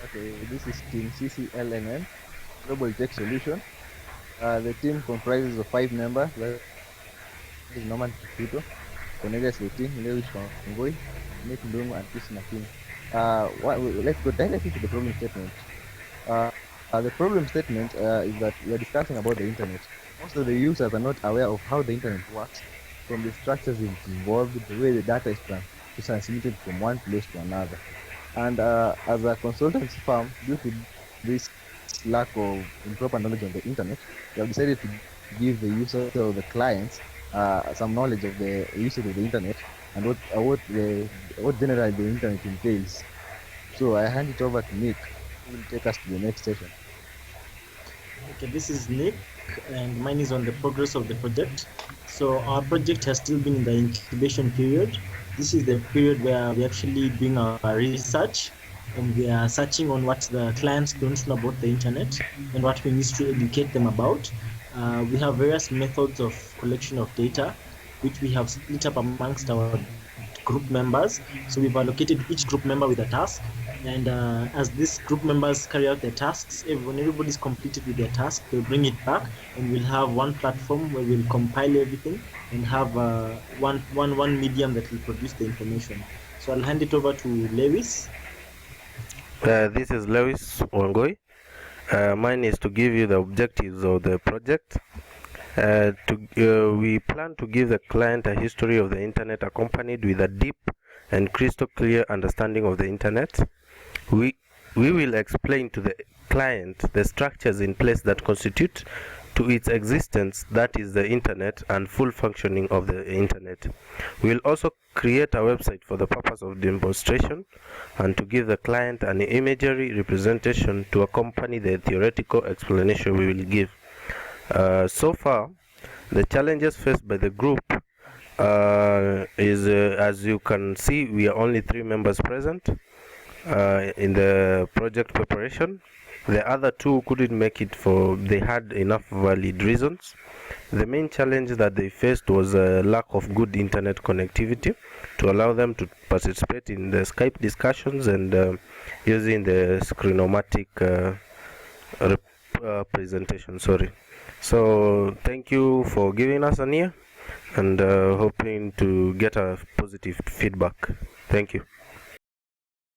Okay, this is Team CCLNN, Global Tech Solution. The team comprises of 5 members. That is Norman Kikuto, Cornelius Letin, Lewis Wangoi, Nick Ndungu, and Chris Nakim. Let's go directly to the problem statement. Uh, the problem statement is that we are discussing about the internet. Most of the users are not aware of how the internet works, from the structures involved, the way the data is transmitted from one place to another. And as a consultancy firm, due to this lack of improper knowledge of the internet, we have decided to give the users or the clients some knowledge of the usage of the internet and what generally the internet entails. So I hand it over to Nick, who will take us to the next session. Okay, this is Nick, and mine is on the progress of the project. So our project has still been in the incubation period. This is the period where we actually doing our research and we are searching on what the clients don't know about the internet and what we need to educate them about. We have various methods of collection of data, which we have split up amongst our group members. So we've allocated each group member with a task, and as these group members carry out their tasks, when everybody's completed with their task, they'll bring it back, and we'll have one platform where we'll compile everything and have one medium that will produce the information. So I'll hand it over to Lewis. This is Lewis Wangoi. Mine is to give you the objectives of the project. We plan to give the client a history of the internet accompanied with a deep and crystal clear understanding of the internet. We will explain to the client the structures in place that constitute to its existence, that is the internet, and full functioning of the internet. We will also create a website for the purpose of demonstration and to give the client an imagery representation to accompany the theoretical explanation we will give. So far, the challenges faced by the group is, as you can see, we are only 3 members present in the project preparation. The other 2 couldn't make it for they had enough valid reasons. The main challenge that they faced was a lack of good internet connectivity to allow them to participate in the Skype discussions and using the Screenomatic presentation. So thank you for giving us an ear and hoping to get a positive feedback. Thank you.